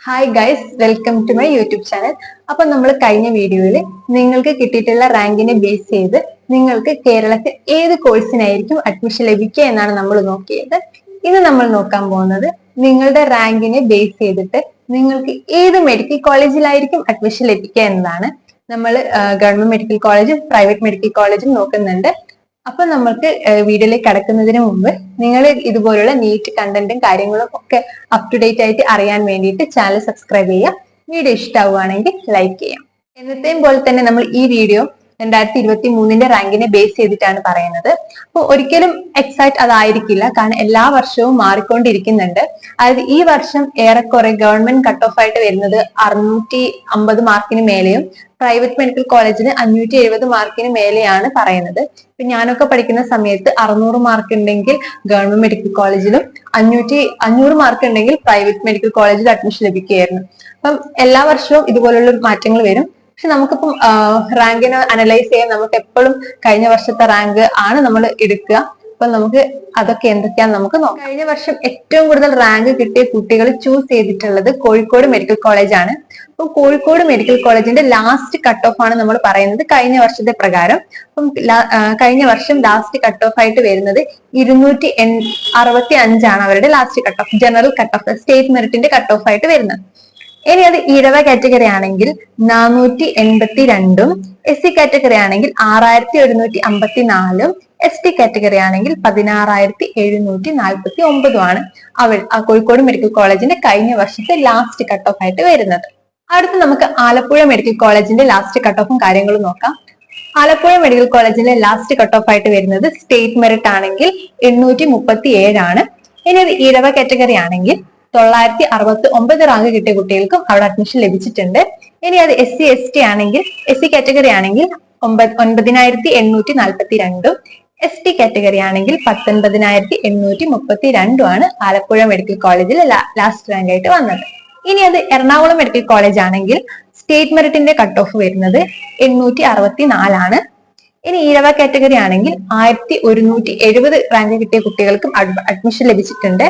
Hi guys, welcome to my YouTube channel. അപ്പൊ നമ്മൾ കഴിഞ്ഞ വീഡിയോയിൽ നിങ്ങൾക്ക് കിട്ടിയിട്ടുള്ള റാങ്കിനെ ബേസ് ചെയ്ത് നിങ്ങൾക്ക് കേരളത്തിൽ ഏത് കോഴ്സിനായിരിക്കും അഡ്മിഷൻ ലഭിക്കുക എന്നാണ് നമ്മൾ നോക്കിയത്. ഇന്ന് നമ്മൾ നോക്കാൻ പോകുന്നത് നിങ്ങളുടെ റാങ്കിനെ ബേസ് ചെയ്തിട്ട് നിങ്ങൾക്ക് ഏത് മെഡിക്കൽ കോളേജിലായിരിക്കും അഡ്മിഷൻ ലഭിക്കുക എന്നതാണ്. നമ്മൾ ഗവൺമെന്റ് മെഡിക്കൽ കോളേജും പ്രൈവറ്റ് മെഡിക്കൽ കോളേജും നോക്കുന്നുണ്ട്. അപ്പൊ നമ്മൾക്ക് വീഡിയോയിലേക്ക് കടക്കുന്നതിന് മുമ്പ് നിങ്ങൾ ഇതുപോലുള്ള നീറ്റ് കണ്ടന്റും കാര്യങ്ങളും ഒക്കെ അപ് ടു ഡേറ്റ് ആയിട്ട് അറിയാൻ വേണ്ടിയിട്ട് ചാനൽ സബ്സ്ക്രൈബ് ചെയ്യുക. വീഡിയോ ഇഷ്ടമാവുകയാണെങ്കിൽ ലൈക്ക് ചെയ്യാം. എന്നത്തെയും പോലെ തന്നെ നമ്മൾ ഈ വീഡിയോ 2023 റാങ്കിനെ ബേസ് ചെയ്തിട്ടാണ് പറയുന്നത്. അപ്പോൾ ഒരിക്കലും എക്സാക്ട് അതായിരിക്കില്ല, കാരണം എല്ലാ വർഷവും മാറിക്കൊണ്ടിരിക്കുന്നുണ്ട്. അതായത് ഈ വർഷം ഏറെക്കുറെ ഗവൺമെന്റ് കട്ട് ഓഫ് ആയിട്ട് വരുന്നത് 650 മാർക്കിന് മേലെയും പ്രൈവറ്റ് മെഡിക്കൽ കോളേജിന് 570 മാർക്കിന് മേലെയാണ് പറയുന്നത്. ഇപ്പൊ ഞാനൊക്കെ പഠിക്കുന്ന സമയത്ത് 600 മാർക്ക് ഉണ്ടെങ്കിൽ ഗവൺമെന്റ് മെഡിക്കൽ കോളേജിലും 500 മാർക്ക് ഉണ്ടെങ്കിൽ പ്രൈവറ്റ് മെഡിക്കൽ കോളേജിൽ അഡ്മിഷൻ ലഭിക്കുകയായിരുന്നു. അപ്പം എല്ലാ വർഷവും ഇതുപോലുള്ള മാറ്റങ്ങൾ വരും. പക്ഷെ നമുക്കിപ്പം റാങ്കിനെ അനലൈസ് ചെയ്യാൻ നമുക്ക് എപ്പോഴും കഴിഞ്ഞ വർഷത്തെ റാങ്ക് ആണ് നമ്മൾ എടുക്കുക. അപ്പൊ നമുക്ക് അതൊക്കെ എന്തൊക്കെയാന്ന് നമുക്ക് നോക്കാം. കഴിഞ്ഞ വർഷം ഏറ്റവും കൂടുതൽ റാങ്ക് കിട്ടിയ കുട്ടികൾ ചൂസ് ചെയ്തിട്ടുള്ളത് കോഴിക്കോട് മെഡിക്കൽ കോളേജ് ആണ്. അപ്പൊ കോഴിക്കോട് മെഡിക്കൽ കോളേജിന്റെ ലാസ്റ്റ് കട്ട് ഓഫ് ആണ് നമ്മൾ പറയുന്നത് കഴിഞ്ഞ വർഷത്തെ പ്രകാരം. അപ്പം കഴിഞ്ഞ വർഷം ലാസ്റ്റ് കട്ട് ഓഫ് ആയിട്ട് വരുന്നത് 265 അവരുടെ last cut off, general cut off, state മെറിറ്റിന്റെ കട്ട് ഓഫ് ആയിട്ട് വരുന്നത്. ഇനി അത് ഇടവ കാറ്റഗറി ആണെങ്കിൽ 482, എസ് സി കാറ്റഗറി ആണെങ്കിൽ 6154, എസ് ടി കാറ്റഗറി ആണെങ്കിൽ 16,749 ആണ് കോഴിക്കോട് മെഡിക്കൽ കോളേജിന്റെ കഴിഞ്ഞ വർഷത്തെ ലാസ്റ്റ് കട്ട് ഓഫ് ആയിട്ട് വരുന്നത്. അടുത്ത് നമുക്ക് ആലപ്പുഴ മെഡിക്കൽ കോളേജിന്റെ ലാസ്റ്റ് കട്ട് ഓഫും കാര്യങ്ങളും നോക്കാം. ആലപ്പുഴ മെഡിക്കൽ കോളേജിന്റെ ലാസ്റ്റ് കട്ട് ഓഫ് ആയിട്ട് വരുന്നത് സ്റ്റേറ്റ് മെറിറ്റ് ആണെങ്കിൽ 837 ആണ്. ഇനി അത് ഇടവ കാറ്റഗറി ആണെങ്കിൽ 969 റാങ്ക് കിട്ടിയ കുട്ടികൾക്കും അവിടെ അഡ്മിഷൻ ലഭിച്ചിട്ടുണ്ട്. ഇനി അത് എസ് സി എസ് ടി ആണെങ്കിൽ, എസ് സി കാറ്റഗറി ആണെങ്കിൽ 9842, എസ് ടി കാറ്റഗറി ആണെങ്കിൽ 19,832 ആണ് ആലപ്പുഴ മെഡിക്കൽ കോളേജിൽ ലാസ്റ്റ് റാങ്ക് ആയിട്ട് വന്നത്. ഇനി അത് എറണാകുളം മെഡിക്കൽ കോളേജ് ആണെങ്കിൽ സ്റ്റേറ്റ് മെറിറ്റിന്റെ കട്ട് ഓഫ് വരുന്നത് 864 ആണ്. ഇനി ഈഴവ കാറ്റഗറി ആണെങ്കിൽ 1170 റാങ്ക് കിട്ടിയ കുട്ടികൾക്കും അഡ്മിഷൻ ലഭിച്ചിട്ടുണ്ട്.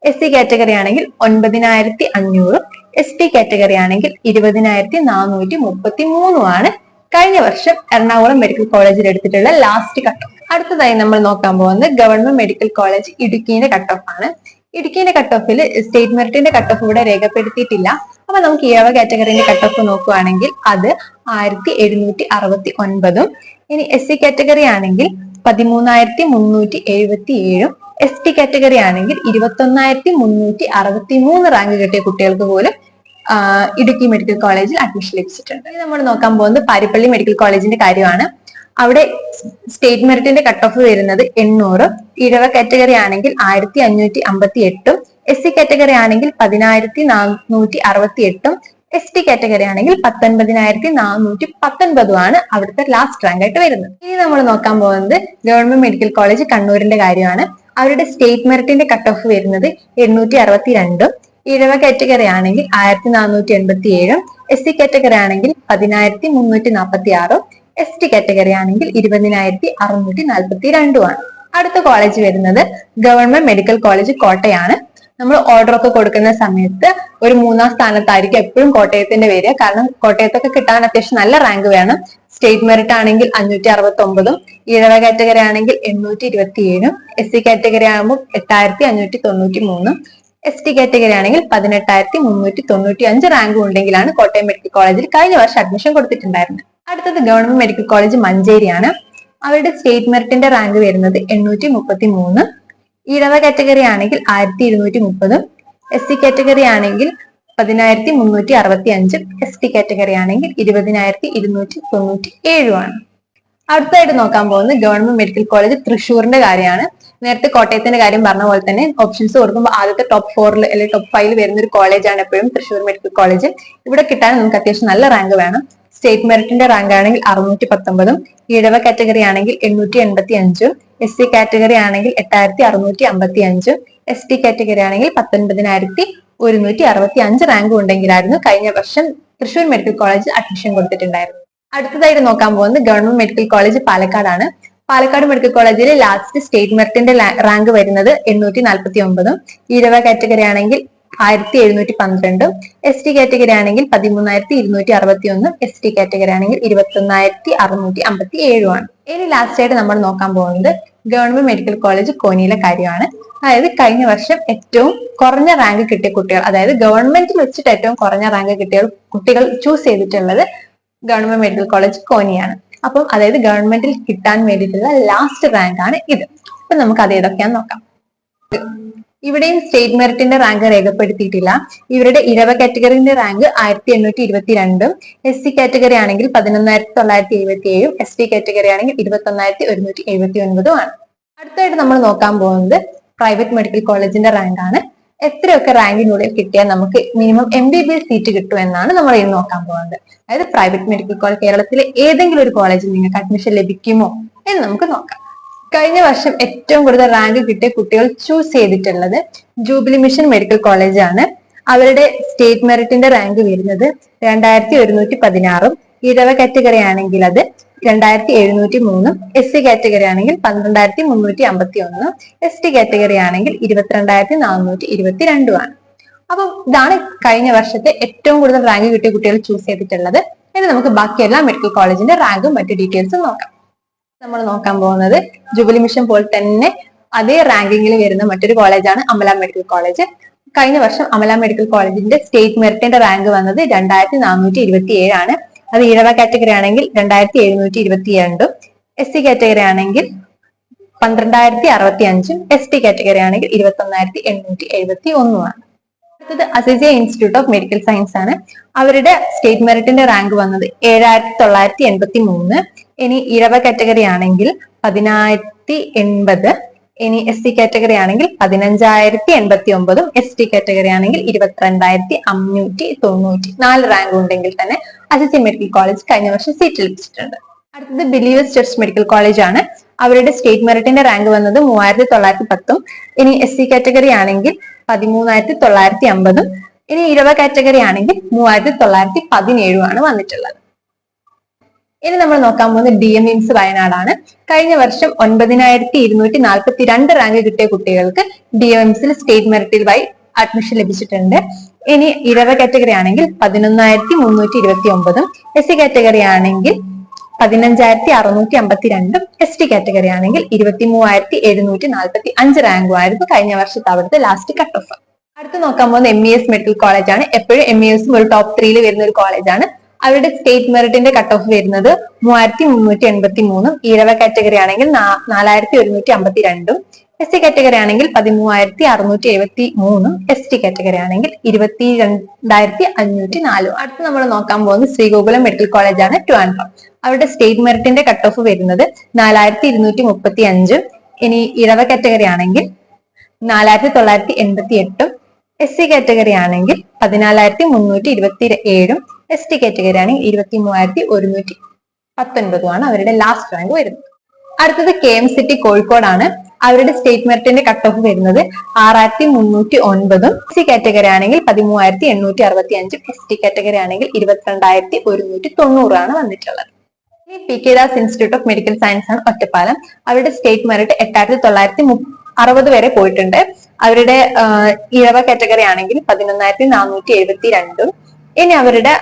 എസ് സി കാറ്റഗറി ആണെങ്കിൽ 9500, എസ് ടി കാറ്റഗറി ആണെങ്കിൽ 20,433 ആണ് കഴിഞ്ഞ വർഷം എറണാകുളം മെഡിക്കൽ കോളേജിൽ എടുത്തിട്ടുള്ള ലാസ്റ്റ് കട്ട് ഓഫ്. അടുത്തതായി നമ്മൾ നോക്കാൻ പോകുന്നത് ഗവൺമെന്റ് മെഡിക്കൽ കോളേജ് ഇടുക്കിന്റെ കട്ട് ഓഫ് ആണ്. ഇടുക്കിന്റെ കട്ട് ഓഫിൽ സ്റ്റേറ്റ് മെറിറ്റിന്റെ കട്ട് ഓഫ് ഇവിടെ രേഖപ്പെടുത്തിയിട്ടില്ല. അപ്പൊ നമുക്ക് ഈഴവ കാറ്റഗറിന്റെ കട്ട് ഓഫ് നോക്കുകയാണെങ്കിൽ അത് 1769. ഇനി എസ് സി കാറ്റഗറി ആണെങ്കിൽ 13,377, എസ് ടി കാറ്റഗറി ആണെങ്കിൽ 21,363 റാങ്ക് കിട്ടിയ കുട്ടികൾക്ക് പോലും ഇടുക്കി മെഡിക്കൽ കോളേജിൽ അഡ്മിഷൻ ലഭിച്ചിട്ടുണ്ട്. ഇനി നമ്മൾ നോക്കാൻ പോകുന്നത് പാരിപ്പള്ളി മെഡിക്കൽ കോളേജിന്റെ കാര്യമാണ്. അവിടെ സ്റ്റേറ്റ് മെറിറ്റിന്റെ കട്ട് ഓഫ് വരുന്നത് 800, ഇടവ കാറ്റഗറി ആണെങ്കിൽ 1558, എസ് സി കാറ്റഗറി ആണെങ്കിൽ 10,468, എസ് ടി കാറ്റഗറി ആണെങ്കിൽ 19,419 ആണ് അവിടുത്തെ ലാസ്റ്റ് റാങ്ക് ആയിട്ട് വരുന്നത്. ഇനി നമ്മൾ നോക്കാൻ പോകുന്നത് ഗവൺമെന്റ് മെഡിക്കൽ കോളേജ് കണ്ണൂരിന്റെ കാര്യമാണ്. അവരുടെ സ്റ്റേറ്റ് മെറിറ്റിന്റെ കട്ട് ഓഫ് വരുന്നത് 862, ഇഴവ കാറ്റഗറി ആണെങ്കിൽ 1487, എസ് സി കാറ്റഗറി ആണെങ്കിൽ 10,346, എസ് ടി കാറ്റഗറി ആണെങ്കിൽ 20,642 ആണ്. അടുത്ത കോളേജ് വരുന്നത് ഗവൺമെന്റ് മെഡിക്കൽ കോളേജ് കോട്ടയാണ്. നമ്മൾ ഓർഡർ ഒക്കെ കൊടുക്കുന്ന സമയത്ത് ഒരു 3-ാം സ്ഥാനത്തായിരിക്കും എപ്പോഴും കോട്ടയത്തിന്റെ വരിക, കാരണം കോട്ടയത്തൊക്കെ കിട്ടാൻ അത്യാവശ്യം നല്ല റാങ്ക് വേണം. സ്റ്റേറ്റ് മെറിറ്റ് ആണെങ്കിൽ 569, ഇഴവ കാറ്റഗറി ആണെങ്കിൽ 827, എസ് സി കാറ്റഗറി ആകുമ്പോൾ 8593, എസ് ടി കാറ്റഗറി ആണെങ്കിൽ 18,395 റാങ്ക് ഉണ്ടെങ്കിലാണ് കോട്ടയം മെഡിക്കൽ കോളേജിൽ കഴിഞ്ഞ വർഷം അഡ്മിഷൻ കൊടുത്തിട്ടുണ്ടായിരുന്നത്. അടുത്തത് ഗവൺമെന്റ് മെഡിക്കൽ കോളേജ് മഞ്ചേരിയാണ്. അവരുടെ സ്റ്റേറ്റ് മെറിറ്റിന്റെ റാങ്ക് വരുന്നത് 833, ഇടവ കാറ്റഗറി ആണെങ്കിൽ 1230, എസ് സി കാറ്റഗറി ആണെങ്കിൽ 10,365, എസ് ടി കാറ്റഗറി ആണെങ്കിൽ 20,297 ആണ്. അടുത്തായിട്ട് നോക്കാൻ പോകുന്നത് ഗവൺമെന്റ് മെഡിക്കൽ കോളേജ് തൃശ്ശൂരിന്റെ കാര്യമാണ്. നേരത്തെ കോട്ടയത്തിന്റെ കാര്യം പറഞ്ഞ പോലെ തന്നെ ഓപ്ഷൻസ് കൊടുക്കുമ്പോൾ ആദ്യത്തെ ടോപ്പ് 4 അല്ലെങ്കിൽ ടോപ്പ് 5 വരുന്ന ഒരു കോളേജാണ് എപ്പോഴും തൃശ്ശൂർ മെഡിക്കൽ കോളേജ്. ഇവിടെ കിട്ടാൻ നമുക്ക് അത്യാവശ്യം നല്ല റാങ്ക് വേണം. സ്റ്റേറ്റ് മെറിറ്റിന്റെ റാങ്ക് ആണെങ്കിൽ 619, ഇടവ കാറ്റഗറി ആണെങ്കിൽ 885, എസ് സി കാറ്റഗറി ആണെങ്കിൽ 8655, എസ് ടി കാറ്റഗറി ആണെങ്കിൽ 19,165 റാങ്ക് ഉണ്ടെങ്കിലായിരുന്നു കഴിഞ്ഞ വർഷം തൃശ്ശൂർ മെഡിക്കൽ കോളേജ് അഡ്മിഷൻ കൊടുത്തിട്ടുണ്ടായിരുന്നു. അടുത്തതായിട്ട് നോക്കാൻ പോകുന്നത് ഗവൺമെന്റ് മെഡിക്കൽ കോളേജ് പാലക്കാടാണ്. പാലക്കാട് മെഡിക്കൽ കോളേജിലെ ലാസ്റ്റ് സ്റ്റേറ്റ് മെറിറ്റിന്റെ റാങ്ക് വരുന്നത് 849, ഇടവ കാറ്റഗറി ആണെങ്കിൽ 1712, ST കാറ്റഗറി ആണെങ്കിൽ 13,261, ST കാറ്റഗറി ആണെങ്കിൽ 21,657 ആണ്. ഇനി ലാസ്റ്റ് ആയിട്ട് നമ്മൾ നോക്കാൻ പോകുന്നത് ഗവൺമെന്റ് മെഡിക്കൽ കോളേജ് കോന്നിയിലെ കാര്യമാണ്. അതായത് കഴിഞ്ഞ വർഷം ഏറ്റവും കുറഞ്ഞ റാങ്ക് കിട്ടിയ കുട്ടികൾ, അതായത് ഗവൺമെന്റിൽ വെച്ചിട്ട് ഏറ്റവും കുറഞ്ഞ റാങ്ക് കിട്ടിയ കുട്ടികൾ ചൂസ് ചെയ്തിട്ടുള്ളത് ഗവൺമെന്റ് മെഡിക്കൽ കോളേജ് കോന്നിയാണ്. അപ്പം അതായത് ഗവൺമെന്റിൽ കിട്ടാൻ വേണ്ടിയിട്ടുള്ള ലാസ്റ്റ് റാങ്ക് ആണ് ഇത്. അപ്പൊ നമുക്ക് അത് ഏതൊക്കെയാന്ന് നോക്കാം. ഇവിടെയും സ്റ്റേറ്റ് മെറിറ്റിന്റെ റാങ്ക് രേഖപ്പെടുത്തിയിട്ടില്ല. ഇവരുടെ ഇരവ കാറ്റഗറിന്റെ റാങ്ക് 1822, SC കാറ്റഗറി ആണെങ്കിൽ 11,977, ST കാറ്റഗറി ആണെങ്കിൽ 21,179 ആണ്. അടുത്തായിട്ട് നമ്മൾ നോക്കാൻ പോകുന്നത് പ്രൈവറ്റ് മെഡിക്കൽ കോളേജിന്റെ റാങ്ക് ആണ്. എത്രയൊക്കെ റാങ്കിനുള്ളിൽ കിട്ടിയാൽ നമുക്ക് മിനിമം MBBS സീറ്റ് കിട്ടും എന്നാണ് നമ്മൾ ഇന്ന് നോക്കാൻ പോകുന്നത്. അതായത് പ്രൈവറ്റ് മെഡിക്കൽ കോളേജ് കേരളത്തിലെ ഏതെങ്കിലും ഒരു കോളേജിൽ നിങ്ങൾക്ക് അഡ്മിഷൻ ലഭിക്കുമോ എന്ന് നമുക്ക് നോക്കാം. കഴിഞ്ഞ വർഷം ഏറ്റവും കൂടുതൽ റാങ്ക് കിട്ടിയ കുട്ടികൾ ചൂസ് ചെയ്തിട്ടുള്ളത് ജൂബിലി മിഷൻ മെഡിക്കൽ കോളേജ് ആണ്. അവരുടെ സ്റ്റേറ്റ് മെറിറ്റിന്റെ റാങ്ക് വരുന്നത് 2116, ഇരവ കാറ്റഗറി ആണെങ്കിൽ അത് 2703, SC കാറ്റഗറി ആണെങ്കിൽ 12,351, ST കാറ്റഗറി ആണെങ്കിൽ 22,422 ആണ്. അപ്പം ഇതാണ് കഴിഞ്ഞ വർഷത്തെ ഏറ്റവും കൂടുതൽ റാങ്ക് കിട്ടിയ കുട്ടികൾ ചൂസ് ചെയ്തിട്ടുള്ളത്. ഇനി നമുക്ക് ബാക്കിയെല്ലാം മെഡിക്കൽ കോളേജിന്റെ റാങ്കും മറ്റു ഡീറ്റെയിൽസും നോക്കാം. നമ്മൾ നോക്കാൻ പോകുന്നത് ജൂബിലി മിഷൻ പോലെ തന്നെ അതേ റാങ്കിങ്ങിൽ വരുന്ന മറ്റൊരു കോളേജാണ് അമല മെഡിക്കൽ കോളേജ്. കഴിഞ്ഞ വർഷം അമല മെഡിക്കൽ കോളേജിന്റെ സ്റ്റേറ്റ് മെറിറ്റിന്റെ റാങ്ക് വന്നത് 2427 ആണ്. അത് ഇഴവ കാറ്റഗറി ആണെങ്കിൽ 2722, SC കാറ്റഗറി ആണെങ്കിൽ 12,065, ST കാറ്റഗറി ആണെങ്കിൽ 21,871 ആണ്. അടുത്തത് Azeezia institute of medical science ആണ്. അവരുടെ സ്റ്റേറ്റ് മെറിറ്റിന്റെ റാങ്ക് വന്നത് 7,983. ഇനി ഇഴവ കാറ്റഗറി ആണെങ്കിൽ 10,080, ഇനി SC കാറ്റഗറി ആണെങ്കിൽ 15,089, ST കാറ്റഗറി ആണെങ്കിൽ 22,590. 4 റാങ്ക് ഉണ്ടെങ്കിൽ തന്നെ അസിസിയ മെഡിക്കൽ കോളേജ് കഴിഞ്ഞ വർഷം സീറ്റ് ലഭിച്ചിട്ടുണ്ട്. അടുത്തത് ബിലീവേഴ്സ് ചർച്ച് മെഡിക്കൽ കോളേജ് ആണ്. അവരുടെ സ്റ്റേറ്റ് മെറിറ്റിന്റെ റാങ്ക് വന്നത് 3,910. ഇനി SC കാറ്റഗറി ആണെങ്കിൽ 13,950. ഇനി ഇഴവ കാറ്റഗറി ആണെങ്കിൽ 3,917 ആണ് വന്നിട്ടുള്ളത്. ഇനി നമ്മൾ നോക്കാൻ പോകുന്നത് DMIMS വയനാടാണ്. കഴിഞ്ഞ വർഷം 9,242 റാങ്ക് കിട്ടിയ കുട്ടികൾക്ക് DMIMSൽ സ്റ്റേറ്റ് മെറിറ്റിൽ വഴി അഡ്മിഷൻ ലഭിച്ചിട്ടുണ്ട്. ഇനി ഇഴവ കാറ്റഗറി ആണെങ്കിൽ 11,329, SC കാറ്റഗറി ആണെങ്കിൽ 15,652, ST കാറ്റഗറി ആണെങ്കിൽ 23,745 റാങ്കുമായിരുന്നു കഴിഞ്ഞ വർഷത്തെ അവിടുത്തെ ലാസ്റ്റ് കട്ട് ഓഫ്. അടുത്ത് നോക്കാൻ പോകുന്നത് MES മെഡിക്കൽ കോളേജ് ആണ്. എപ്പോഴും MESും ഒരു ടോപ്പ് 3ൽ വരുന്ന ഒരു കോളേജാണ്. അവരുടെ സ്റ്റേറ്റ് മെറിറ്റിന്റെ കട്ട് ഓഫ് വരുന്നത് 3,383, ഇഴവ കാറ്റഗറി ആണെങ്കിൽ 4,152, SC കാറ്റഗറി ആണെങ്കിൽ 13,673, ST കാറ്റഗറി ആണെങ്കിൽ 22,504. അടുത്ത് നമ്മൾ നോക്കാൻ പോകുന്നത് ശ്രീഗോകുലം മെഡിക്കൽ കോളേജ് ആണ്, ട്രിവാൻഡ്രം. അവരുടെ സ്റ്റേറ്റ് മെറിറ്റിന്റെ കട്ട് ഓഫ് വരുന്നത് 4,235. ഇനി ഇഴവ കാറ്റഗറി ആണെങ്കിൽ 4,988, SC കാറ്റഗറി ആണെങ്കിൽ 14,327, ST കാറ്റഗറി ആണെങ്കിൽ 23,119 ആണ് അവരുടെ ലാസ്റ്റ് റാങ്ക് വരുന്നത്. അടുത്തത് KMCT കോഴിക്കോടാണ്. അവരുടെ സ്റ്റേറ്റ് മെറിറ്റിന്റെ കട്ട് ഓഫ് വരുന്നത് 6,309, SC കാറ്റഗറി ആണെങ്കിൽ 13,865, ST കാറ്റഗറി ആണെങ്കിൽ 22,190 ആണ് വന്നിട്ടുള്ളത്. ഇനി PK Das institute of medical science ആണ്, ഒറ്റപ്പാലം. അവരുടെ സ്റ്റേറ്റ് മെറിറ്റ് 8,960 വരെ പോയിട്ടുണ്ട്. അവരുടെ ഇഴവ കാറ്റഗറി ആണെങ്കിൽ 11,472. ഇനി അവരുടെ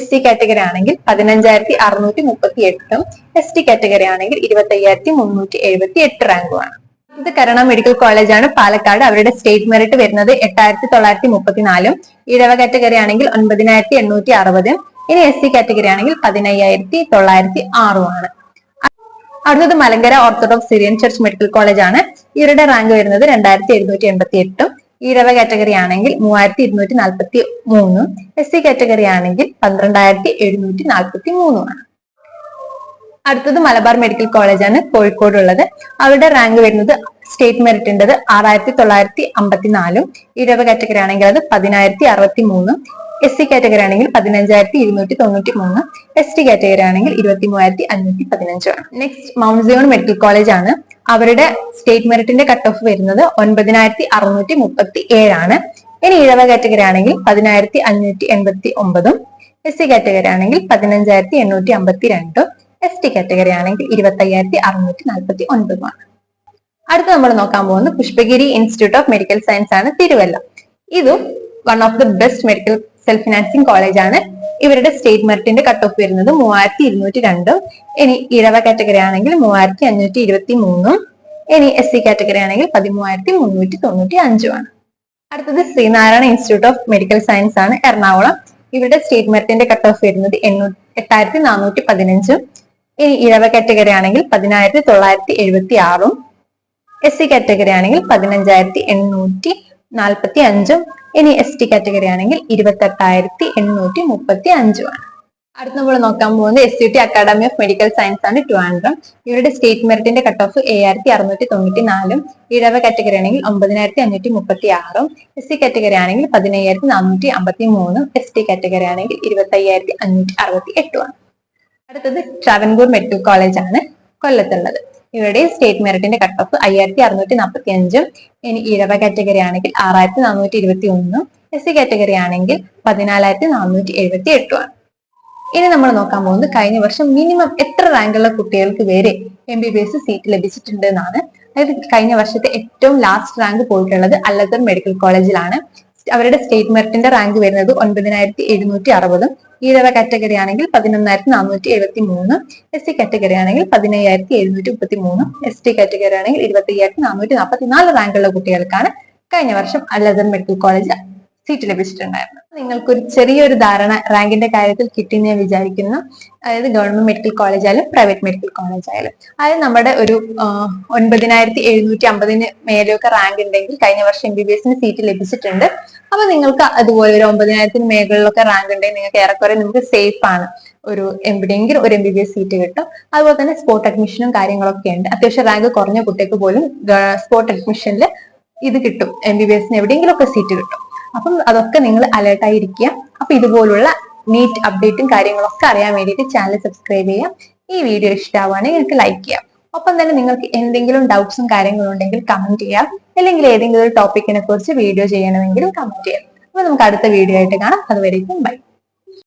SC കാറ്റഗറി ആണെങ്കിൽ 15,638, ST കാറ്റഗറി ആണെങ്കിൽ 25,378 റാങ്കുമാണ്. ഇത് കരുണ മെഡിക്കൽ കോളേജ് ആണ്, പാലക്കാട്. അവരുടെ സ്റ്റേറ്റ് മെറിറ്റ് വരുന്നത് 8,934, ഇഴവ കാറ്റഗറി ആണെങ്കിൽ 9,860. ഇനി SC കാറ്റഗറി ആണെങ്കിൽ 15,906 ആണ്. അടുത്തത് Malankara orthodox Syrian church medical college ആണ്. ഇവരുടെ റാങ്ക് വരുന്നത് 2,788, ഇഴവ കാറ്റഗറി ആണെങ്കിൽ 3,243, SC കാറ്റഗറി ആണെങ്കിൽ 12,743 ആണ്. അടുത്തത് മലബാർ മെഡിക്കൽ കോളേജ് ആണ്, കോഴിക്കോട് ഉള്ളത്. അവരുടെ റാങ്ക് വരുന്നത് സ്റ്റേറ്റ് മെറിറ്റിൻ്റെത് 6,954, ഇഴവ കാറ്റഗറി ആണെങ്കിൽ അത് 10,063, SC കാറ്റഗറി ആണെങ്കിൽ 15,293, ST കാറ്റഗറി ആണെങ്കിൽ 23,515 ആണ്. Next Mount Zion medical college ആണ്. അവരുടെ സ്റ്റേറ്റ് മെറിറ്റിന്റെ കട്ട് ഓഫ് വരുന്നത് 9,637 ആണ്. ഇനി ഇഴവ കാറ്റഗറി ആണെങ്കിൽ 10,589, SC കാറ്റഗറി ആണെങ്കിൽ 15,852, ST കാറ്റഗറി ആണെങ്കിൽ 25,649 ആണ്. അടുത്ത് നമ്മൾ നോക്കാൻ പോകുന്നത് Pushpagiri institute of medical science ആണ്, തിരുവല്ല. ഇതും one of the best medical self financing college ആണ്. ഇവരുടെ സ്റ്റേറ്റ് മെറിറ്റിന്റെ കട്ട് ഓഫ് വരുന്നത് 3202. ഇനി ഇഴവ കാറ്റഗറി ആണെങ്കിൽ 3523. ഇനി SC കാറ്റഗറി ആണെങ്കിൽ 13395 അടുത്തത് Sree Narayana institute of medical science ആണ്, എറണാകുളം. ഇവരുടെ സ്റ്റേറ്റ് മെറിറ്റിന്റെ കട്ട് ഓഫ് വരുന്നത് 8415. ഇനി ഇഴവ കാറ്റഗറി ആണെങ്കിൽ 10976. SC കാറ്റഗറി ആണെങ്കിൽ 15845. ഇനി ST കാറ്റഗറി ആണെങ്കിൽ 28835 അടുത്ത നമ്മൾ നോക്കാൻ പോകുന്നത് SUT academy of medical science ആണ്, ട്രിവാൻഡ്രം. ഇവരുടെ സ്റ്റേറ്റ് മെറിറ്റിന്റെ കട്ട് ഓഫ് 7694. ഇഴവ കാറ്റഗറി ആണെങ്കിൽ 9536. SC കാറ്റഗറി ആണെങ്കിൽ 15453. ST കാറ്റഗറി ആണെങ്കിൽ 25568 അടുത്തത് ട്രാവൻകൂർ മെഡിക്കൽ കോളേജ് ആണ്, കൊല്ലത്തുള്ളത്. ഇവരുടെ സ്റ്റേറ്റ് മെറിറ്റിന്റെ കട്ട് ഓഫ് 5645. ഇനി ഇഴവ കാറ്റഗറി ആണെങ്കിൽ 6421. SC കാറ്റഗറി ആണെങ്കിൽ 14478 ഇനി നമ്മൾ നോക്കാൻ പോകുന്നത് കഴിഞ്ഞ വർഷം മിനിമം എത്ര റാങ്കുള്ള കുട്ടികൾക്ക് വരെ MBBS സീറ്റ് ലഭിച്ചിട്ടുണ്ട് എന്നാണ്. അതായത് കഴിഞ്ഞ വർഷത്തെ ഏറ്റവും ലാസ്റ്റ് റാങ്ക് പോയിട്ടുള്ളത് അൽ-അസ്ഹർ മെഡിക്കൽ കോളേജിലാണ്. അവരുടെ സ്റ്റേറ്റ് മെറിറ്റിന്റെ റാങ്ക് വരുന്നത് 9760. ഇഴവ കാറ്റഗറി ആണെങ്കിൽ 11473. SC കാറ്റഗറി ആണെങ്കിൽ 15733. ST കാറ്റഗറി ആണെങ്കിൽ 25444 റാങ്കുള്ള കുട്ടികൾക്കാണ് കഴിഞ്ഞ വർഷം അൽ-അസ്ഹർ മെഡിക്കൽ കോളേജിൽ സീറ്റ് ലഭിച്ചിട്ടുണ്ടായിരുന്നു. നിങ്ങൾക്കൊരു ചെറിയൊരു ധാരണ റാങ്കിന്റെ കാര്യത്തിൽ കിട്ടിയെന്ന് ഞാൻ വിചാരിക്കുന്നു. അതായത് ഗവൺമെന്റ് മെഡിക്കൽ കോളേജ് ആയാലും പ്രൈവറ്റ് മെഡിക്കൽ കോളേജ് ആയാലും, അതായത് നമ്മുടെ ഒരു 9750 മേലെയൊക്കെ റാങ്ക് ഉണ്ടെങ്കിൽ കഴിഞ്ഞ വർഷം MBBS സീറ്റ് ലഭിച്ചിട്ടുണ്ട്. അപ്പൊ നിങ്ങൾക്ക് അതുപോലെ ഒരു 9000 മേഖലയിലൊക്കെ റാങ്ക് ഉണ്ടെങ്കിൽ നിങ്ങൾക്ക് ഏറെക്കുറെ നമുക്ക് സേഫ് ആണ്, ഒരു എവിടെയെങ്കിലും ഒരു MBBS സീറ്റ് കിട്ടും. അതുപോലെ തന്നെ സ്പോട്ട് അഡ്മിഷനും കാര്യങ്ങളൊക്കെ ഉണ്ട്. അത്യാവശ്യം റാങ്ക് കുറഞ്ഞ കുട്ടിക്ക് പോലും സ്പോട്ട് അഡ്മിഷനിൽ ഇത് കിട്ടും, MBBS എവിടെയെങ്കിലും ഒക്കെ സീറ്റ് കിട്ടും. അപ്പം അതൊക്കെ നിങ്ങൾ അലേർട്ട് ആയിരിക്കുക. അപ്പൊ ഇതുപോലുള്ള നീറ്റ് അപ്ഡേറ്റും കാര്യങ്ങളൊക്കെ അറിയാൻ വേണ്ടിയിട്ട് ചാനൽ സബ്സ്ക്രൈബ് ചെയ്യാം. ഈ വീഡിയോ ഇഷ്ടമാവുകയാണെങ്കിൽ നിങ്ങൾക്ക് ലൈക്ക് ചെയ്യാം. ഒപ്പം തന്നെ നിങ്ങൾക്ക് എന്തെങ്കിലും ഡൗട്ട്സും കാര്യങ്ങളും ഉണ്ടെങ്കിൽ കമന്റ് ചെയ്യാം. അല്ലെങ്കിൽ ഏതെങ്കിലും ഒരു ടോപ്പിക്കിനെ കുറിച്ച് വീഡിയോ ചെയ്യണമെങ്കിലും കമന്റ് ചെയ്യാം. അപ്പൊ നമുക്ക് അടുത്ത വീഡിയോ ആയിട്ട് കാണാം. അതുവരേക്കും ബൈ.